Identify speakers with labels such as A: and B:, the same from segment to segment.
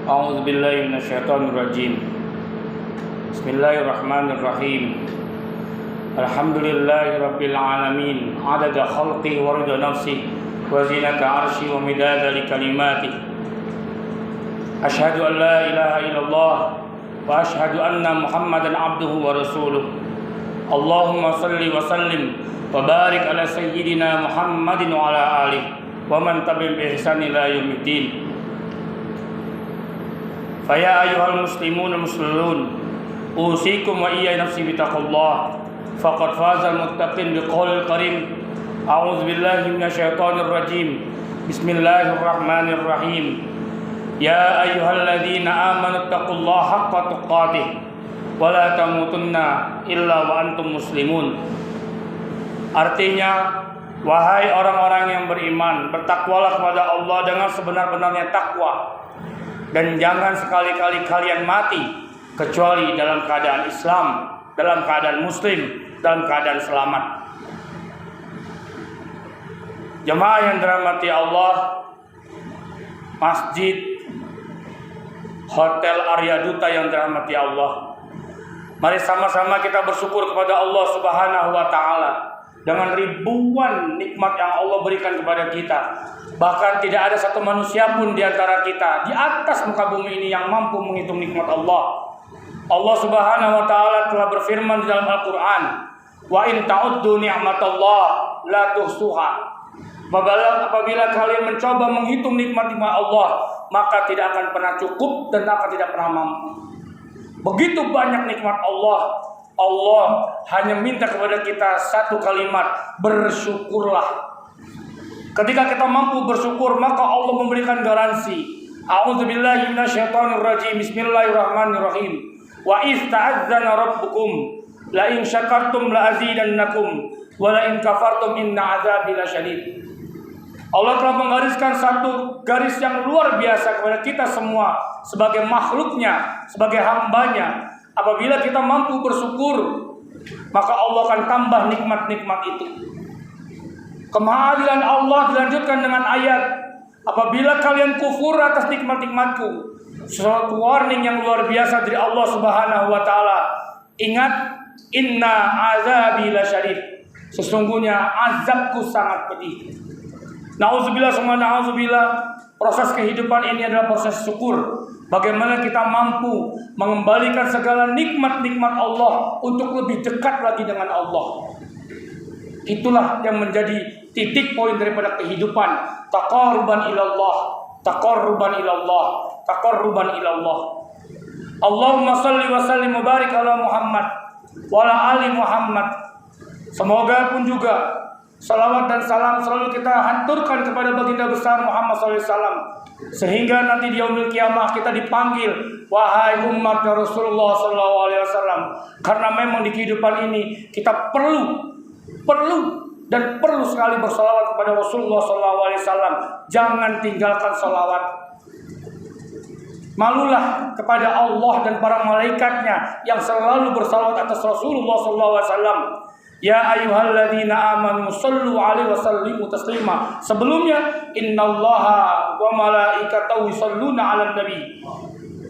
A: A'udzu billahi minasyaitonir rajim. Bismillahirrahmanirrahim. Alhamdulillahirabbil alamin. Adada khalqi wa rida nafsi wa zinata 'arsyi wa midada kalimati. Asyhadu an la ilaha illallah wa asyhadu anna Muhammadan 'abduhu wa rasuluh. Allahumma shalli wa sallim wa barik ala sayyidina Muhammadin wa ala alihi wa man tabi'ahum bi ihsan ila yaumiddin. Faya ayyuhal muslimun muslimun, usikum wa iyya nafsi bitaqullah. Faqad fazal muttaqin biqaulil karim. A'udzu billahi minasyaitonir rajim. Bismillahirrahmanirrahim. Ya ayyuhalladzina amanu taqullaha haqqa tuqatih wa la tamutunna illa wa antum muslimun. Artinya, wahai orang-orang yang beriman, bertakwalah kepada Allah dengan sebenar-benarnya takwa. Dan jangan sekali-kali kalian mati kecuali dalam keadaan Islam, dalam keadaan Muslim, dalam keadaan selamat. Jemaah yang dirahmati Allah, Masjid Hotel Arya Duta yang dirahmati Allah, mari sama-sama kita bersyukur kepada Allah Subhanahu wa Ta'ala dengan ribuan nikmat yang Allah berikan kepada kita. Bahkan tidak ada satu manusia pun di antara kita di atas muka bumi ini yang mampu menghitung nikmat Allah. Allah Subhanahu wa Ta'ala telah berfirman di dalam Al-Quran, wa in ta'uddu ni'matallah la tuhsuha. Apabila kalian mencoba menghitung nikmat-nikmat Allah, maka tidak akan pernah cukup dan akan tidak pernah mampu. Begitu banyak nikmat Allah. Allah hanya minta kepada kita satu kalimat, bersyukurlah. Ketika kita mampu bersyukur, maka Allah memberikan garansi. A'udzubillahi minasyaitonir rajim. Bismillahirrahmanirrahim. Wa iz ta'azzana rabbukum la in syakartum la azidannakum wa la in kafartum inna 'adzabi lasyadid. Allah telah menggariskan satu garis yang luar biasa kepada kita semua sebagai makhluknya, sebagai hambanya. Apabila kita mampu bersyukur, maka Allah akan tambah nikmat-nikmat itu. Kemahaadilan Allah dilanjutkan dengan ayat, apabila kalian kufur atas nikmat-nikmatku. Suatu warning yang luar biasa dari Allah Subhanahu wa Ta'ala. Ingat, inna azabi lasyadid. Sesungguhnya azabku sangat pedih. Na'udzubillah summa na'udzubillah. Proses kehidupan ini adalah proses syukur. Bagaimana kita mampu mengembalikan segala nikmat-nikmat Allah untuk lebih dekat lagi dengan Allah. Itulah yang menjadi titik poin daripada kehidupan. Taqarruban ilallah, taqarruban ilallah, taqarruban ilallah. Allahumma salli wa sallim wa barik ala Muhammad wa ala ali Muhammad. Semoga pun juga salawat dan salam selalu kita hanturkan kepada baginda besar Muhammad SAW, sehingga nanti di yaumil kiamah kita dipanggil, wahai umat Rasulullah SAW. Karena memang di kehidupan ini kita perlu sekali bersalawat kepada Rasulullah SAW. Jangan tinggalkan salawat. Malulah kepada Allah dan para malaikatnya yang selalu bersalawat atas Rasulullah SAW. Ya ayyuhalladzina amanu sallu alaihi wa sallimu taslima. Sebelumnya, innallaha wa malaikatahu yusalluna 'alan nabi.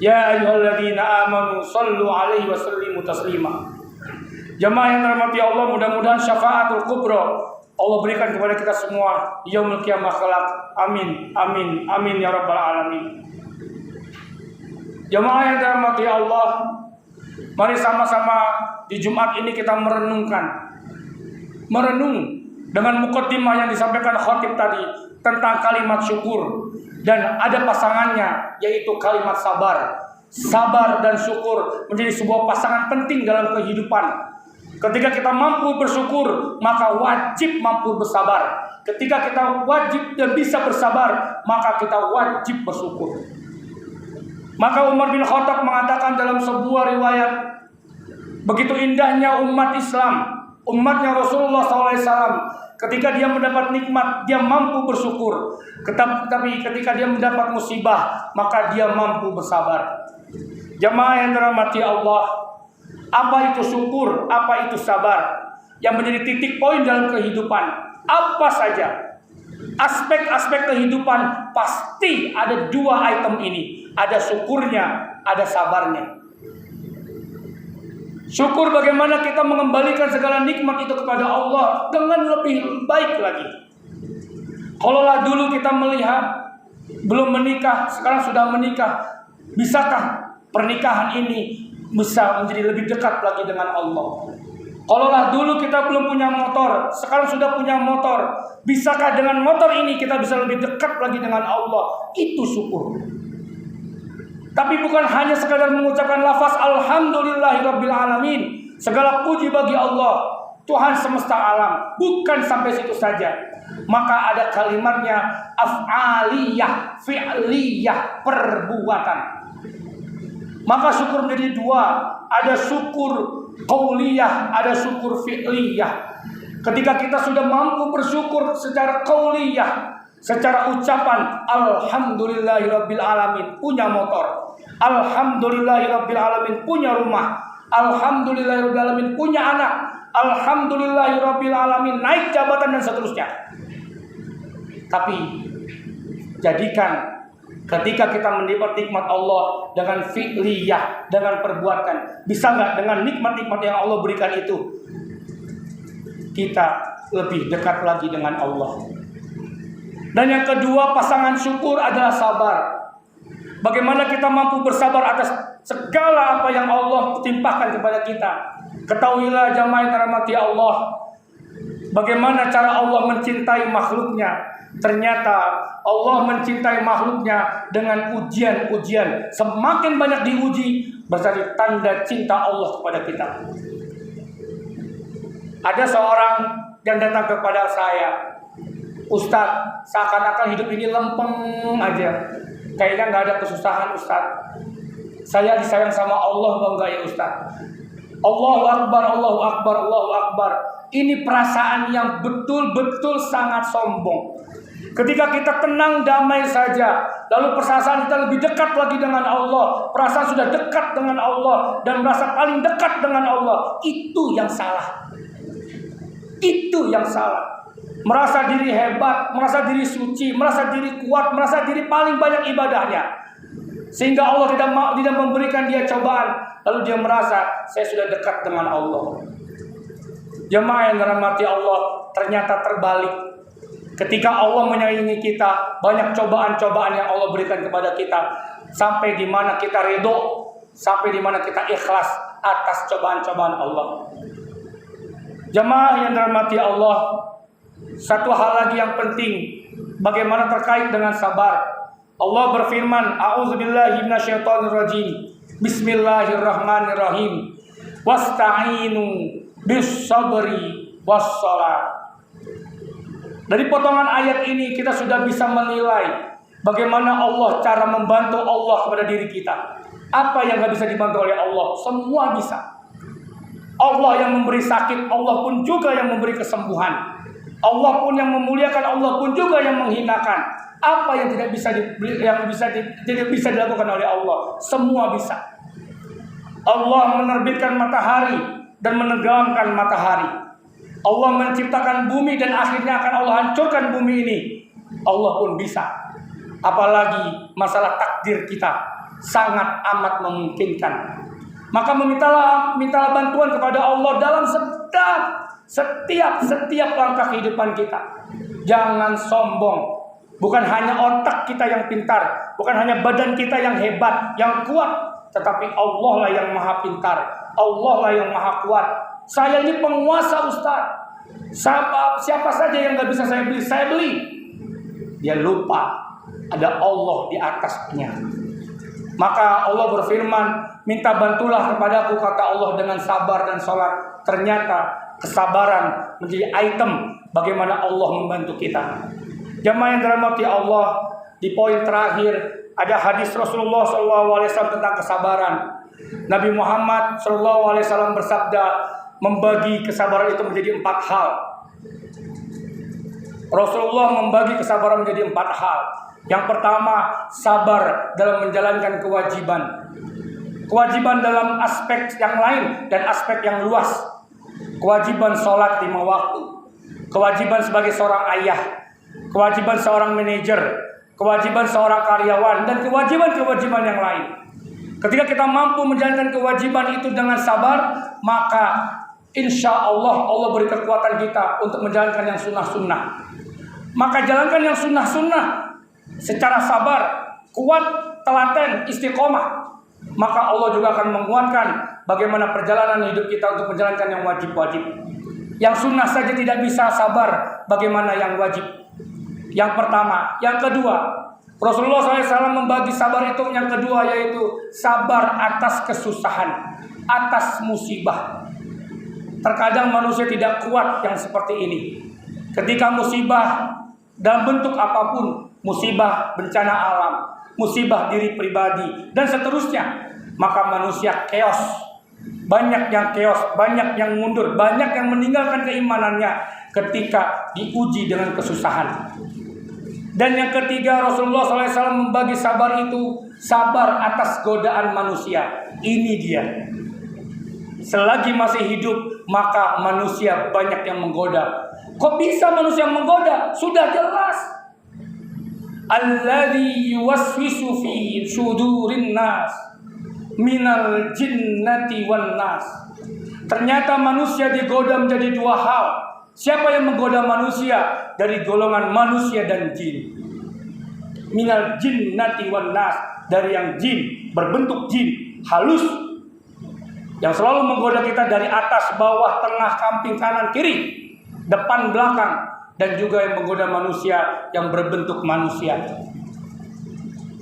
A: Ya ayyuhalladzina amanu sallu alaihi wa sallimu taslima. Jemaah yang dirahmati Allah, mudah-mudahan syafaatul kubra Allah berikan kepada kita semua yaumul qiyamah kelak. Amin, amin, amin ya rabbal alamin. Jemaah yang dirahmati Allah, mari sama-sama di Jumat ini kita merenung dengan mukaddimah yang disampaikan khatib tadi tentang kalimat syukur, dan ada pasangannya yaitu kalimat sabar. Sabar dan syukur menjadi sebuah pasangan penting dalam kehidupan. Ketika kita mampu bersyukur, maka wajib mampu bersabar. Ketika kita wajib dan bisa bersabar, maka kita wajib bersyukur. Maka Umar bin Khattab mengatakan dalam sebuah riwayat, begitu indahnya umat Islam, umatnya Rasulullah SAW, ketika dia mendapat nikmat, dia mampu bersyukur. Tetapi ketika dia mendapat musibah, maka dia mampu bersabar. Jemaah yang dirahmati Allah, apa itu syukur, apa itu sabar yang menjadi titik poin dalam kehidupan? Apa saja Aspek-aspek kehidupan pasti ada dua item ini. Ada syukurnya, ada sabarnya. Syukur bagaimana kita mengembalikan segala nikmat itu kepada Allah dengan lebih baik lagi. Kalaulah dulu kita melihat belum menikah, sekarang sudah menikah, bisakah pernikahan ini bisa menjadi lebih dekat lagi dengan Allah? Kalaulah dulu kita belum punya motor, sekarang sudah punya motor, bisakah dengan motor ini kita bisa lebih dekat lagi dengan Allah? Itu syukur. Tapi bukan hanya sekadar mengucapkan lafaz alhamdulillahirabbil alamin, segala puji bagi Allah, Tuhan semesta alam. Bukan sampai situ saja. Maka ada kalimatnya af'aliyah, fi'liyah, perbuatan. Maka syukur menjadi dua. Ada syukur qauliyah, ada syukur fi'liyah. Ketika kita sudah mampu bersyukur secara qauliyah, secara ucapan alhamdulillahirabbil alamin, punya motor, alhamdulillahirabbil alamin, punya rumah, alhamdulillahirabbil alamin, punya anak, alhamdulillahirabbil alamin, naik jabatan dan seterusnya. Tapi jadikan ketika kita mendapat nikmat Allah dengan fi'liyah, dengan perbuatan, bisa nggak dengan nikmat-nikmat yang Allah berikan itu kita lebih dekat lagi dengan Allah. Dan yang kedua, pasangan syukur adalah sabar. Bagaimana kita mampu bersabar atas segala apa yang Allah timpakan kepada kita. Ketahuilah jamaah yang dirahmati Allah, bagaimana cara Allah mencintai makhluknya. Ternyata Allah mencintai makhluknya dengan ujian-ujian. Semakin banyak diuji, berarti tanda cinta Allah kepada kita. Ada seorang yang datang kepada saya, Ustadz, seakan-akan hidup ini lempeng aja, kayaknya nggak ada kesusahan Ustadz. Saya disayang sama Allah bangga ya Ustadz. Allahu Akbar, Allahu Akbar, Allahu Akbar. Ini perasaan yang betul-betul sangat sombong. Ketika kita tenang damai saja, lalu perasaan kita lebih dekat lagi dengan Allah, perasaan sudah dekat dengan Allah dan merasa paling dekat dengan Allah, itu yang salah. Itu yang salah. Merasa diri hebat, merasa diri suci, merasa diri kuat, merasa diri paling banyak ibadahnya, sehingga Allah tidak memberikan dia cobaan, lalu dia merasa saya sudah dekat dengan Allah. Jemaah yang dirahmati Allah, ternyata terbalik. Ketika Allah menyayangi kita, banyak cobaan-cobaan yang Allah berikan kepada kita, sampai di mana kita ridho, sampai di mana kita ikhlas atas cobaan-cobaan Allah. Jemaah yang dirahmati Allah, satu hal lagi yang penting, bagaimana terkait dengan sabar. Allah berfirman, a'udzubillahi minasyaitonirrajim, bismillahirrahmanirrahim, wasta'inu bis-sabri was-shalah. Dari potongan ayat ini kita sudah bisa menilai bagaimana Allah, cara membantu Allah kepada diri kita. Apa yang gak bisa dibantu oleh Allah? Semua bisa. Allah yang memberi sakit, Allah pun juga yang memberi kesembuhan. Allah pun yang memuliakan, Allah pun juga yang menghinakan. Apa yang tidak bisa dilakukan oleh Allah? Semua bisa. Allah menerbitkan matahari dan menenggelamkan matahari. Allah menciptakan bumi dan akhirnya akan Allah hancurkan bumi ini. Allah pun bisa. Apalagi masalah takdir kita sangat amat memungkinkan. Maka mintalah bantuan kepada Allah dalam setiap langkah kehidupan kita. Jangan sombong. Bukan hanya otak kita yang pintar, bukan hanya badan kita yang hebat, yang kuat, tetapi Allah lah yang maha pintar, Allah lah yang maha kuat. Saya ini penguasa Ustaz. Siapa saja yang gak bisa saya beli. Dia lupa ada Allah di atasnya. Maka Allah berfirman, minta bantulah kepadaku, kata Allah, dengan sabar dan sholat. Ternyata kesabaran menjadi item bagaimana Allah membantu kita. Jamaah yang dirahmati Allah, di poin terakhir ada hadis Rasulullah SAW tentang kesabaran. Nabi Muhammad SAW bersabda, membagi kesabaran itu menjadi 4 hal. Rasulullah membagi kesabaran menjadi 4 hal. Yang pertama, sabar dalam menjalankan kewajiban. Kewajiban dalam aspek yang lain dan aspek yang luas. Kewajiban sholat 5 waktu. Kewajiban sebagai seorang ayah. kewajiban seorang manajer, kewajiban seorang karyawan, dan kewajiban-kewajiban yang lain. Ketika kita mampu menjalankan kewajiban itu dengan sabar, maka insya Allah beri kekuatan kita untuk menjalankan yang sunnah-sunnah. Maka jalankan yang sunnah-sunnah secara sabar, kuat, telaten, istiqomah. Maka Allah juga akan menguatkan bagaimana perjalanan hidup kita untuk menjalankan yang wajib-wajib. Yang sunnah saja tidak bisa sabar, bagaimana yang wajib? Yang pertama. Yang kedua, Rasulullah SAW membagi sabar itu yang kedua, yaitu sabar atas kesusahan, atas musibah. Terkadang manusia tidak kuat yang seperti ini. Ketika musibah dalam bentuk apapun, musibah bencana alam, musibah diri pribadi, dan seterusnya, maka manusia chaos. Banyak yang chaos, banyak yang mundur, banyak yang meninggalkan keimanannya ketika diuji dengan kesusahan. Dan yang ketiga, Rasulullah SAW membagi sabar itu sabar atas godaan manusia. Ini dia. Selagi masih hidup, maka manusia banyak yang menggoda. Kok bisa manusia menggoda? Sudah jelas. Alladzi yuwaswisu fi sudurin nas minal jinnati wan nas. Ternyata manusia digoda menjadi dua hal. Siapa yang menggoda manusia? Dari golongan manusia dan jin. Minal jinnati wan nas, dari yang jin, berbentuk jin, halus, yang selalu menggoda kita dari atas, bawah, tengah, samping, kanan, kiri, depan, belakang, dan juga yang menggoda manusia yang berbentuk manusia.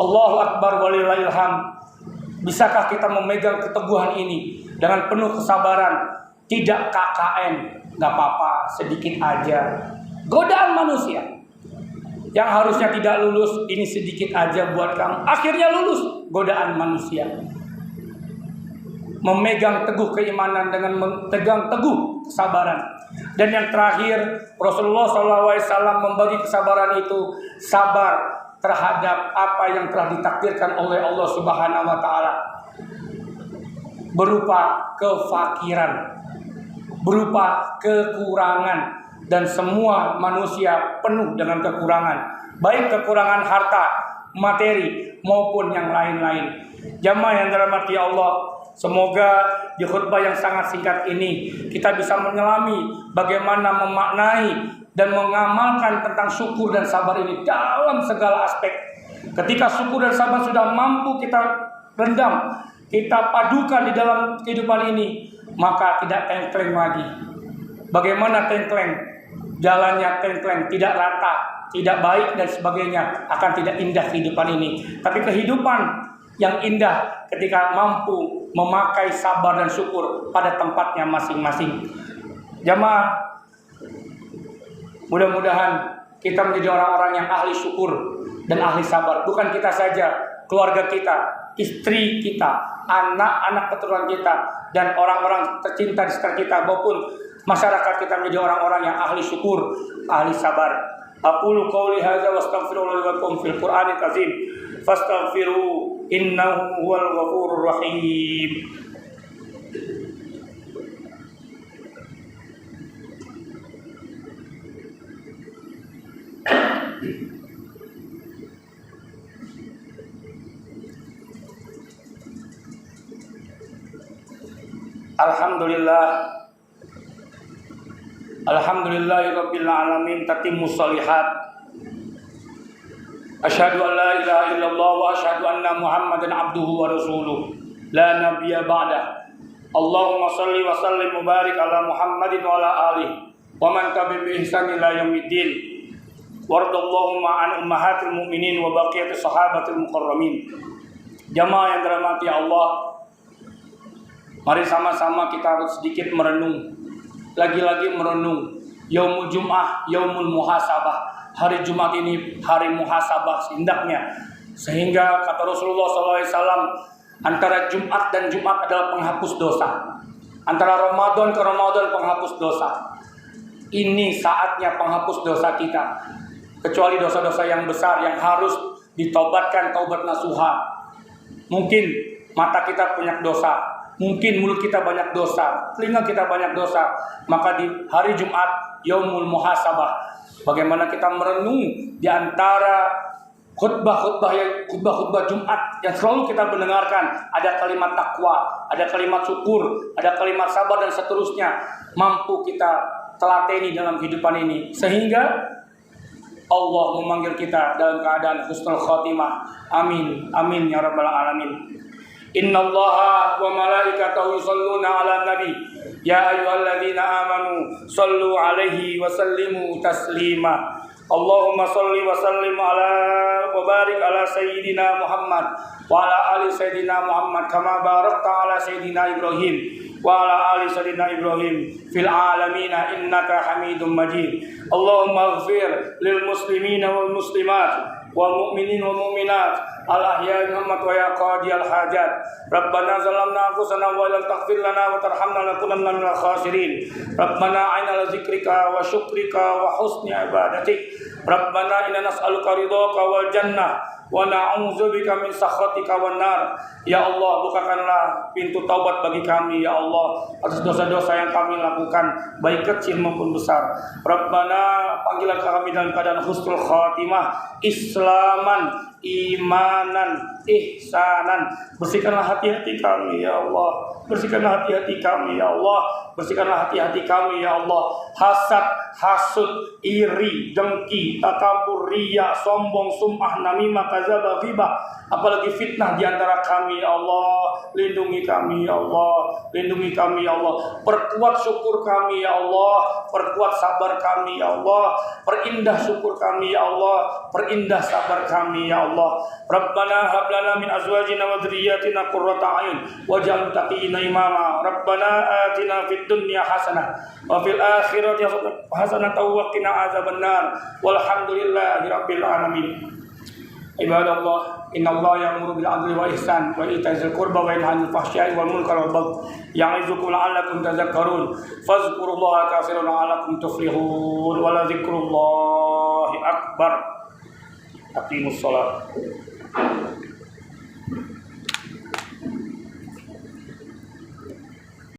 A: Allahu Akbar walillahil hamd. Bisakah kita memegang keteguhan ini dengan penuh kesabaran? Tidak KKN, nggak apa-apa, sedikit aja. Godaan manusia yang harusnya tidak lulus, ini sedikit aja buat kamu, akhirnya lulus. Godaan manusia. Memegang teguh keimanan dengan memegang teguh kesabaran. Dan yang terakhir, Rasulullah SAW membagi kesabaran itu sabar terhadap apa yang telah ditakdirkan oleh Allah Subhanahu wa Ta'ala, berupa kefakiran, berupa kekurangan, dan semua manusia penuh dengan kekurangan, baik kekurangan harta, materi maupun yang lain-lain. Jamaah yang dirahmati Allah, semoga di khutbah yang sangat singkat ini kita bisa menyelami bagaimana memaknai dan mengamalkan tentang syukur dan sabar ini dalam segala aspek. Ketika syukur dan sabar sudah mampu kita rendam, kita padukan di dalam kehidupan ini, maka tidak tengkleng lagi. Bagaimana tengkleng? Jalannya tengkleng, tidak rata, tidak baik dan sebagainya, akan tidak indah kehidupan ini. Tapi kehidupan yang indah ketika mampu memakai sabar dan syukur pada tempatnya masing-masing. Jamaah, mudah-mudahan kita menjadi orang-orang yang ahli syukur dan ahli sabar. Bukan kita saja, keluarga kita, istri kita, anak-anak keturunan kita, dan orang-orang tercinta di sekitar kita maupun masyarakat kita menjadi orang-orang yang ahli syukur, ahli sabar. Aqulu qouli hadza wastaghfirullaha wa lakum fil Qur'anil Karim fastaghfiru innahu huwal ghafurur rahim. Alhamdulillahirabbil alamin, tatimmus shalihat. Asyhadu an la ilaha illallah wa asyhadu anna Muhammadan abduhu wa rasuluh. La nabiyya ba'dah. Allahumma shalli wa sallim wa barik ala Muhammadin wa ala alihi wa man tabi'ahum bi ihsan ila yaumiddin. Wardallahumma an ummahatil mu'minin wa baqiyatis sahabatil mukarramin. Jamaah yang dirahmati Allah, mari sama-sama kita harus sedikit merenung. Lagi-lagi merenung. Yaumul Jum'ah, yaumul muhasabah. Hari Jumat ini hari muhasabah hendaknya. Sehingga kata Rasulullah SAW, antara Jumat dan Jumat adalah penghapus dosa. Antara Ramadan ke Ramadan penghapus dosa. Ini saatnya penghapus dosa kita. Kecuali dosa-dosa yang besar yang harus ditobatkan taubat nasuha. Mungkin mata kita banyak dosa, mungkin mulut kita banyak dosa, telinga kita banyak dosa. Maka di hari Jumat, yaumul muhasabah, bagaimana kita merenung di antara khutbah Jumat yang selalu kita mendengarkan, ada kalimat takwa, ada kalimat syukur, ada kalimat sabar dan seterusnya, mampu kita telateni dalam kehidupan ini sehingga Allah memanggil kita dalam keadaan husnul khotimah. Amin, amin ya rabbal alamin. Innallaha wa malaikatahu yusholluna 'alan nabi ya ayyuhalladzina amanu shallu 'alaihi wa sallimu taslima. Allahumma shalli wa sallim ala wa barik ala sayyidina Muhammad wa ala ali sayyidina Muhammad kama barakta ala sayyidina Ibrahim wa ala ali sayyidina Ibrahim fil alamin innaka Hamidum Majid. Allahumma ighfir lil muslimina wal muslimat wal mu'minin wal mu'minat al ahya'i minhum wa ya qadi al hajat. Rabbana zalamna anfusana wa lam taghfir lana wa tarhamna lanakunanna minal khasirin. Rabbana a'inna ala zikrika wa syukrika wa husni ibadatik. Rabbana inna nas'aluka ridhaka wal jannah wa na'udzubika min sakhatika wan nar. Ya Allah, bukakanlah pintu taubat bagi kami ya Allah atas dosa-dosa yang kami lakukan baik kecil maupun besar. Rabbana, panggilan kami dalam keadaan husnul khatimah, islaman, imanan, ihsanan. Bersihkanlah hati-hati kami ya Allah. Bersihkanlah hati-hati kami ya Allah. Bersihkanlah hati-hati kami ya Allah. Hasad, hasud, iri, dengki, takabur, riya, sombong, sum'ah, namimah, kadzdzab, ghibah, apalagi fitnah di antara kami ya Allah. Lindungi kami ya Allah. Lindungi kami ya Allah. Perkuat syukur kami ya Allah. Perkuat sabar kami ya Allah. Perindah syukur kami ya Allah. Perindah sabar kami ya Allah. Rabbana hab lana min azwajina wa dhurriyyatina qurrata a'yun waj'alna muttaqina imama. Rabbana atina fid dunya hasanah wa fil akhirati hasanah wa qina adzabannar. Walhamdulillahi rabbil alamin. Ibadallah, innallaha ya'muru bil 'adli wal ihsan wa ita'i dzil qurba wa yanha 'anil fahsya'i wal munkari wal baghi ya'izukum la'allakum tadhakkarun. Fadhkurullaha katsiran la'allakum tuflihun. Wa la dzikrullahi akbar. Aqimus shalah.